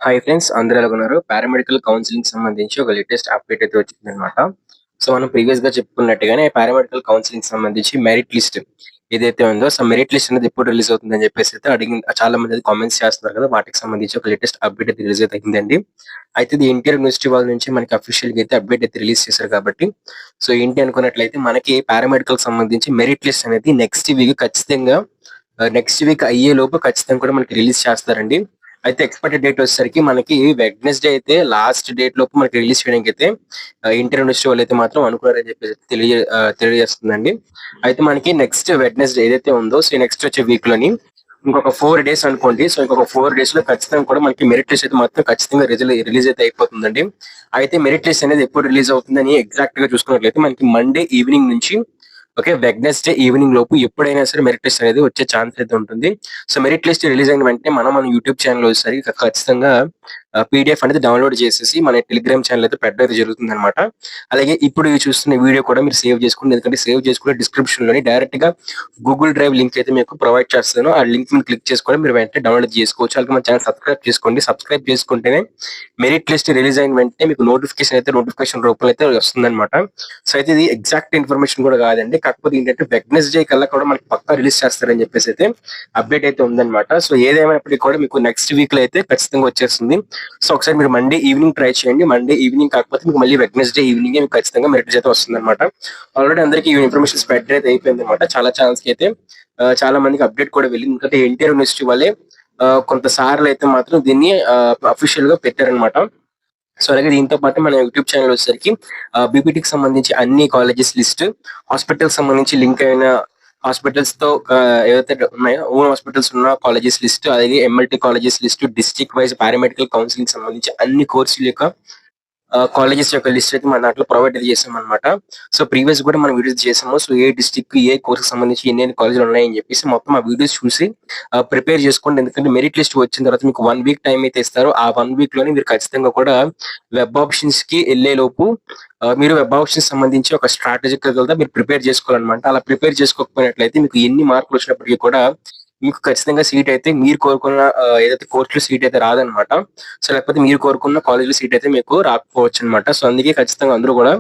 Hi friends, అందరూ ఎలాగున్నారు? Paramedical counselling సంబంధించి ఒక లేటెస్ట్ అప్డేట్ అయితే వచ్చిందనమాట. సో, మనం ప్రీవియస్‌గా చెప్పుకున్నట్టుగానే పారామెడికల్ కౌన్సిలింగ్ సంబంధించి మెరిట్ లిస్ట్ ఏదైతే ఉందో, సో, మెరిట్ లిస్ట్ అనేది ఎప్పుడు రిలీజ్ అవుతుందని చెప్పేసి అయితే చాలా మంది అయితే కామెంట్స్ చేస్తున్నారు కదా! వాటికి సంబంధించి ఒక లేటెస్ట్ అప్డేట్ అయితే రిలీజ్ అయితే అయిందండి. అయితే ఇది ఎన్టీఆర్ యూనివర్సిటీ వాళ్ళ నుంచి మనకి అఫీషియల్‌గా అయితే అప్డేట్ అయితే రిలీజ్ చేశారు కాబట్టి, సో, ఏంటి అనుకున్నట్లయితే మనకి పారామెడికల్‌కి సంబంధించి మెరిట్ లిస్ట్ అనేది నెక్స్ట్ వీక్ ఖచ్చితంగా నెక్స్ట్ వీక్ అయ్యేలోపు ఖచ్చితంగా కూడా మనకి రిలీజ్ చేస్తారండి. అయితే ఎక్స్‌పెక్టెడ్ డేట్ వచ్చేసరికి మనకి వెడ్నెస్‌డే అయితే లాస్ట్ డేట్ లోపు మనకి రిలీజ్ చేయడానికైతే ఇంటర్ యూనివర్సిటీ వాళ్ళైతే మాత్రం అనుకున్నారని చెప్పేసి తెలియజేస్తుందండి. అయితే మనకి నెక్స్ట్ వెడ్నెస్‌డే ఏదైతే ఉందో, సో నెక్స్ట్ వచ్చే వీక్‌లోని ఇంకొక 4 డేస్ అనుకోండి. సో ఇంకొక 4 డేస్‌లో ఖచ్చితంగా కూడా మనకి మెరిట్ లిస్ట్ అయితే మాత్రం ఖచ్చితంగా రిలీజ్ అయితే అయిపోతుందండి. అయితే మెరిట్ లిస్ట్ అనేది ఎప్పుడు రిలీజ్ అవుతుందని ఎగ్జాక్ట్‌గా చూసుకున్నట్లయితే మనకి మండే ఈవినింగ్ నుంచి ఓకే. వెడ్నెస్‌డే ఈవినింగ్ లోపు ఎప్పుడైనా సరే మెరిట్ లిస్ట్ అనేది వచ్చే ఛాన్స్ అయితే ఉంటుంది. సో, మెరిట్ లిస్ట్ రిలీజ్ అయిన వెంటనే మన యూట్యూబ్ ఛానెల్‌లో వచ్చేసరికి ఖచ్చితంగా పీడీఎఫ్ అనేది డౌన్‌లోడ్ చేసేసి మన టెలిగ్రామ్ ఛానెల్ అయితే పెట్టడం అయితే జరుగుతుందనమాట. అలాగే ఇప్పుడు ఈ చూస్తున్న వీడియో కూడా మీరు సేవ్ చేసుకోండి. ఎందుకంటే సేవ్ చేసుకుంటే డిస్క్రిప్షన్‌లోని డైరెక్ట్‌గా గూగుల్ డ్రైవ్ లింక్ అయితే మీకు ప్రొవైడ్ చేస్తాను. ఆ లింక్‌ని క్లిక్ చేసుకొని మీరు వెంటనే డౌన్‌లోడ్ చేసుకోవచ్చు. అలాగే మన ఛానెల్ సబ్స్క్రైబ్ చేసుకోండి. సబ్స్క్రైబ్ చేసుకుంటేనే మెరిట్ లిస్ట్ రిలీజ్ అయిన వెంటనే మీకు నోటిఫికేషన్ రూపంలో అయితే వస్తుందనమాట. సో, అయితే ఇది ఎగ్జాక్ట్ ఇన్ఫర్మేషన్ కూడా కాదండి. కాకపోతే ఏంటంటే వెడ్నెస్‌డే కల్లా కూడా మనకి పక్కా రిలీజ్ చేస్తారని చెప్పేసి అయితే అప్డేట్ అయితే ఉందన్నమాట. సో, ఏదేమైనప్పటికీ కూడా మీకు నెక్స్ట్ వీక్‌లో అయితే ఖచ్చితంగా వచ్చేస్తుంది. సో, ఒకసారి మీరు మండే ఈవినింగ్ ట్రై చేయండి. మండే ఈవినింగ్ కాకపోతే మీకు మళ్ళీ వెడ్నెస్‌డే ఈవినింగే మీకు ఖచ్చితంగా మెరిట్ అయితే వస్తుందన్నమాట. ఆల్రెడీ అందరికీ ఈ ఇన్ఫర్మేషన్ స్ప్రెడ్ అయితే అయిపోయిందన్నమాట. చాలా ఛానెల్స్‌కి అయితే చాలా మందికి అప్డేట్ కూడా వెళ్ళింది. ఎందుకంటే ఎన్టీఆర్ యూనివర్సిటీ వాళ్ళే కొంత సార్లు అయితే మాత్రం దీన్ని అఫీషియల్‌గా పెట్టారన్నమాట. సో, అలాగే దీంతో పాటు మన యూట్యూబ్ ఛానెల్ వచ్చేసరికి బీపీటీకి సంబంధించి అన్ని కాలేజెస్ లిస్ట్, హాస్పిటల్‌కి సంబంధించి లింక్ అయిన హాస్పిటల్స్‌తో ఏవైతే ఉన్నాయో ఓన్ హాస్పిటల్స్ ఉన్న కాలేజెస్ లిస్ట్, అలాగే MLT colleges list, district wise paramedical counselling సంబంధించి అన్ని కోర్సుల యొక్క కాలేజెస్ యొక్క లిస్ట్ అయితే మన దాంట్లో ప్రొవైడ్ అయితే చేసామనమాట. సో, ప్రీవియస్ కూడా మనం వీడియోస్ చేసాము. సో, ఏ డిస్ట్రిక్ట్, ఏ కోర్స్‌కి సంబంధించి ఎన్నెన్ని కాలేజీలు ఉన్నాయని చెప్పేసి మొత్తం ఆ వీడియోస్ చూసి ప్రిపేర్ చేసుకోండి. ఎందుకంటే మెరిట్ లిస్ట్ వచ్చిన తర్వాత మీకు 1 వీక్ టైమ్ అయితే ఇస్తారు. ఆ 1 వీక్‌లోనే మీరు ఖచ్చితంగా కూడా వెబ్ ఆప్షన్స్‌కి ఎళ్ళేలోపు మీరు వెబ్ ఆప్షన్స్ సంబంధించి ఒక స్ట్రాటజికల్‌గా మీరు ప్రిపేర్ చేసుకోవాలనమాట. అలా ప్రిపేర్ చేసుకోకపోయినట్లయితే మీకు ఎన్ని మార్కులు వచ్చినప్పటికి కూడా మీకు ఖచ్చితంగా సీట్ అయితే మీరు కోరుకున్న ఏదైతే కోర్స్‌లో సీట్ అయితే రాదనమాట. సో, లేకపోతే మీరు కోరుకున్న కాలేజ్‌లో సీట్ అయితే మీకు రాకపోవచ్చనమాట. సో, అందుకే ఖచ్చితంగా అందరూ కూడా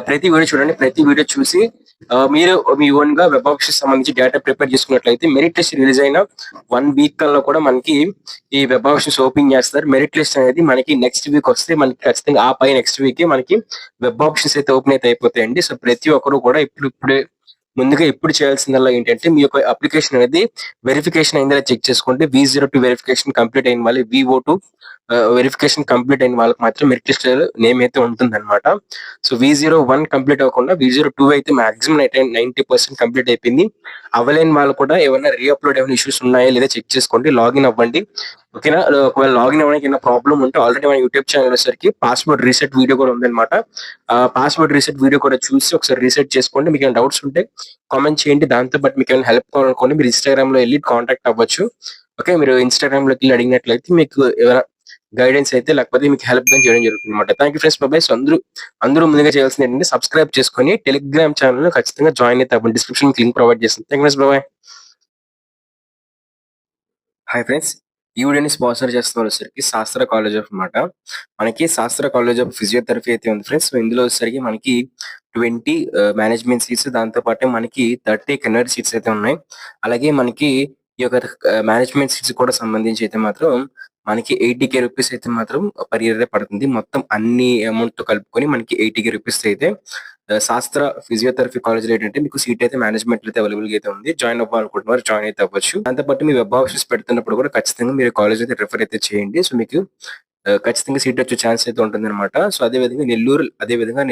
ప్రతి వీడియో చూడండి. ప్రతి వీడియో చూసి మీరు మీ ఓన్‌గా వెబ్ ఆప్షన్స్ సంబంధించి డేటా ప్రిపేర్ చేసుకున్నట్లయితే మెరిట్ లిస్ట్ రిలీజ్ అయిన 1 వీక్ కల్లా కూడా మనకి ఈ వెబ్ ఆప్షన్స్ ఓపెన్ చేస్తారు. మెరిట్ లిస్ట్ అనేది మనకి నెక్స్ట్ వీక్ వస్తే మనకి ఖచ్చితంగా ఆ పై నెక్స్ట్ వీకే మనకి వెబ్ ఆప్షన్స్ అయితే ఓపెన్ అయితే అయిపోతాయండి. సో, ప్రతి ఒక్కరు కూడా ఇప్పుడిప్పుడే ముందుగా ఎప్పుడు చేయాల్సిందల్లా ఏంటంటే మీ యొక్క అప్లికేషన్ అనేది వెరిఫికేషన్ అయిందా చెక్ చేసుకోండి. V02 వెరిఫికేషన్ కంప్లీట్ అయిన వాళ్ళు, VO2 వెరిఫికేషన్ కంప్లీట్ అయిన వాళ్ళకి మాత్రం మెరిట్ లిస్ట్ నేమ్ అయితే ఉంటుందన్నమాట. సో, V01 కంప్లీట్ అవ్వకుండా V02 అయితే మాక్సిమం 90% కంప్లీట్ అయిపోయింది. అవ్వలేని వాళ్ళు కూడా ఏమైనా రీఅప్‌లోడ్ ఏమైనా ఇష్యూస్ ఉన్నాయా లేదా చెక్ చేసుకోండి. లాగిన్ అవ్వండి. ఓకేనా? ఒకవేళ లాగిన్ అవ్వడానికి ఏమైనా ప్రాబ్లమ్ ఉంటే ఆల్రెడీ మన యూట్యూబ్ ఛానెల్ వచ్చేసరికి పాస్‌వర్డ్ రీసెట్ వీడియో కూడా ఉందన్నమాట. పాస్‌వర్డ్ రీసెట్ వీడియో కూడా చూసి ఒకసారి రీసెట్ చేసుకోండి. మీకేమైనా డౌట్స్ ఉంటే కామెంట్ చేయండి. దాంతో పాటు మీకేమైనా హెల్ప్ కావాలనుకోండి మీరు ఇన్‌స్టాగ్రామ్‌లో ఎళ్లి కాంటాక్ట్ అవ్వచ్చు. ఓకే. మీరు ఇన్‌స్టాగ్రామ్‌లోకెళ్లి అడిగినట్లయితే మీకు ఏమైనా గైడెన్స్ అయితే లేకపోతే మీకు హెల్ప్ గాని చేయడం జరుగుతుందన్నమాట. Thank you friends. Bye. So, అందరూ ముందుగా చేయాల్సింది ఏంటంటే సబ్స్క్రైబ్ చేసుకొని టెలిగ్రామ్ ఛానెల్‌లో ఖచ్చితంగా జాయిన్ అయితే అవ్వండి. డిస్క్రిప్షన్‌లో లింక్ ప్రొవైడ్ చేస్తాను. Thank you friends. Bye. Hi friends. ఈ వీడియోని స్పాన్సర్ చేస్తున్నారు వచ్చేసరికి శాస్త్ర కాలేజ్ ఆఫ్ మాట. మనకి శాస్త్ర కాలేజ్ ఆఫ్ ఫిజియోథెరపీ అయితే ఉంది ఫ్రెండ్స్. సో, ఇందులో వచ్చేసరికి మనకి 20 మేనేజ్మెంట్ సీట్స్, దాంతో పాటే మనకి 30 కెనరీ సీట్స్ అయితే ఉన్నాయి. అలాగే మనకి ఈ యొక్క మేనేజ్మెంట్ సీట్స్ కూడా సంబంధించి అయితే మాత్రం మనకి 80,000 రూపీస్ అయితే మాత్రం పర్ ఇయర్ పడుతుంది. మొత్తం అన్ని అమౌంట్‌తో కలుపుకొని మనకి 80,000 రూపీస్ అయితే శాస్త్ర ఫిజియోథెరపీ కాలేజ్‌లో ఏంటంటే మీకు సీట్ అయితే మేనేజ్మెంట్‌లో అయితే అవైలబుల్‌గా అయితే ఉంది. జాయిన్ అవ్వాలనుకుంటున్నవారు జాయిన్ అయితే అవ్వచ్చు. దాంతో పాటు మీ వెబ్ ఆప్షన్స్ పెడుతున్నప్పుడు కూడా ఖచ్చితంగా మీరు కాలేజ్ అయితే రిఫర్ అయితే చేయండి. సో, మీకు ఖచ్చితంగా సీట్ వచ్చే ఛాన్స్ అయితే ఉంటుందన్నమాట. సో, అదే విధంగా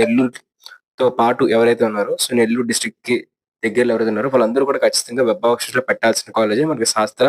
నెల్లూరుతో పాటు ఎవరైతే ఉన్నారో, సో, నెల్లూరు డిస్ట్రిక్ట్‌కి దగ్గరలో ఎవరైతే ఉన్నారో వాళ్ళందరూ కూడా ఖచ్చితంగా వెబ్ ఆప్షన్స్‌లో పెట్టాల్సిన కాలేజే మనకి శాస్త్ర